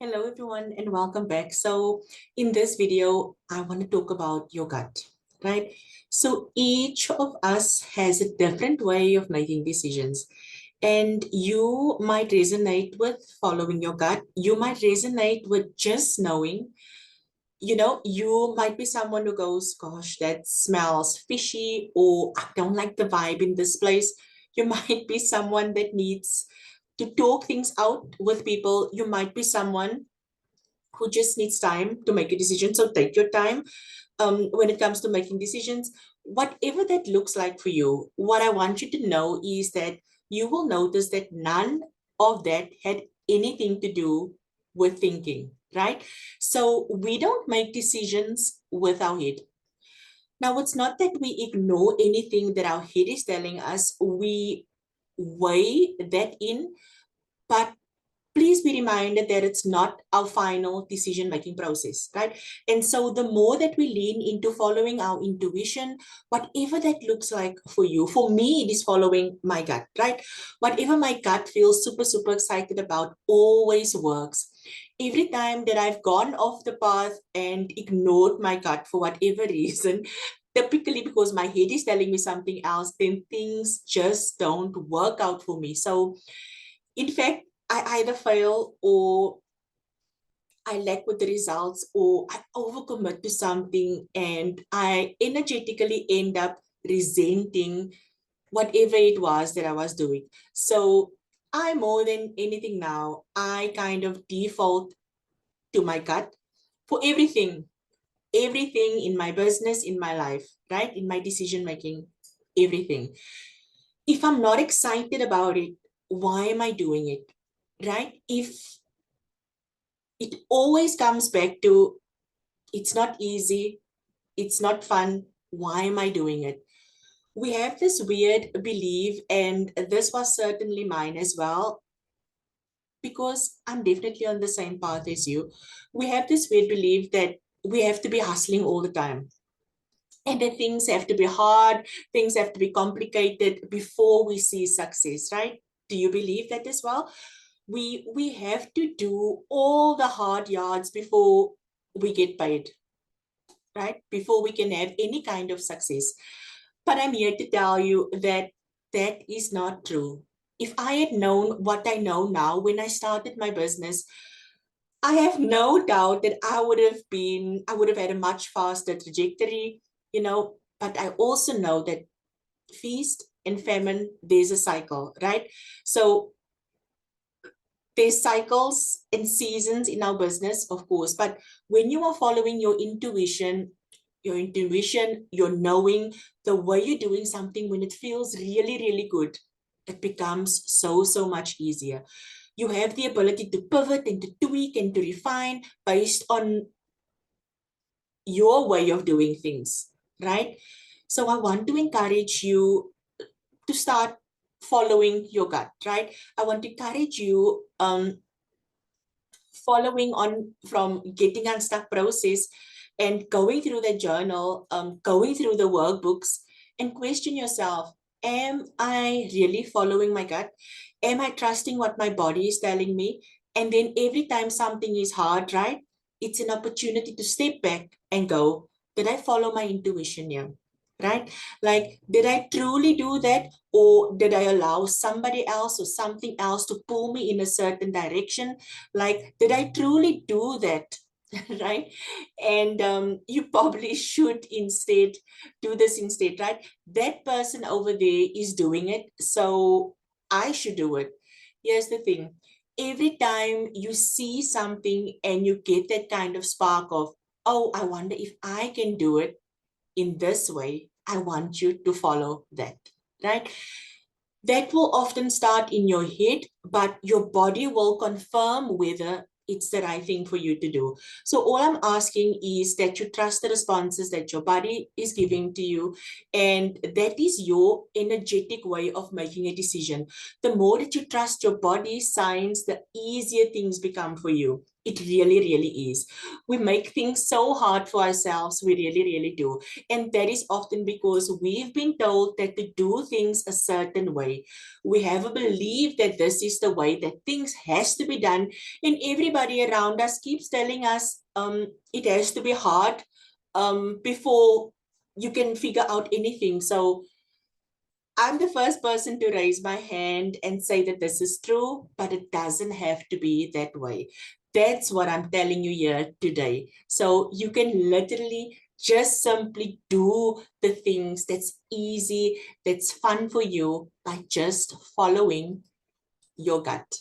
Hello everyone and welcome back. So in this video, I want to talk about your gut, right? So each of us has a different way of making decisions, and you might resonate with following your gut. You might resonate with just knowing. You might be someone who goes, gosh, that smells fishy, or I don't like the vibe in this place. You might be someone that needs to talk things out with people. You might be someone who just needs time to make a decision. So take your time when it comes to making decisions, whatever that looks like for you. What I want you to know is that you will notice that none of that had anything to do with thinking, right? So we don't make decisions with our head. Now, it's not that we ignore anything that our head is telling us, we weigh that in, but please be reminded that it's not our final decision making process, right? And so the more that we lean into following our intuition, whatever that looks like for you, for me it is following my gut, right? Whatever my gut feels super super excited about always works. Every time that I've gone off the path and ignored my gut for whatever reason, typically because my head is telling me something else, then things just don't work out for me. So in fact, I either fail or I lack with the results, or I overcommit to something and I energetically end up resenting whatever it was that I was doing. So I, more than anything now, I kind of default to my gut for everything in my business, in my life, right? In my decision making, everything. If I'm not excited about it, why am I doing it? Right? If it always comes back to it's not easy, it's not fun, why am I doing it? We have this weird belief, and this was certainly mine as well, because I'm definitely on the same path as you. We have this weird belief that we have to be hustling all the time, and that things have to be hard, things have to be complicated before we see success, right? Do you believe that as well? We have to do all the hard yards before we get paid, right? Before we can have any kind of success. But I'm here to tell you that that is not true. If I had known what I know now when I started my business, I have no doubt that I would have had a much faster trajectory, but I also know that feast and famine, there's a cycle, right? So there's cycles and seasons in our business, of course, but when you are following your knowing, the way you're doing something, when it feels really, really good, it becomes so, so much easier. You have the ability to pivot and to tweak and to refine based on your way of doing things, right? So I want to encourage you to start following your gut, right? I want to encourage you following on from getting unstuck process and going through the journal, going through the workbooks, and question yourself, am I really following my gut? Am I trusting what my body is telling me? And then every time something is hard, right? It's an opportunity to step back and go, did I follow my intuition here? Right? Like, did I truly do that? Or did I allow somebody else or something else to pull me in a certain direction? Like, did I truly do that? Right? And you probably should instead do this instead, right? That person over there is doing it, so I should do it. Here's the thing. Every time you see something and you get that kind of spark of, oh, I wonder if I can do it in this way, I want you to follow that, right? That will often start in your head, but your body will confirm whether it's the right thing for you to do. So all I'm asking is that you trust the responses that your body is giving to you, and that is your energetic way of making a decision. The more that you trust your body signs, the easier things become for you. It really, really is. We make things so hard for ourselves. We really, really do. And that is often because we've been told that to do things a certain way. We have a belief that this is the way that things has to be done. And everybody around us keeps telling us it has to be hard before you can figure out anything. So I'm the first person to raise my hand and say that this is true, but it doesn't have to be that way. That's what I'm telling you here today. So you can literally just simply do the things that's easy, that's fun for you by just following your gut.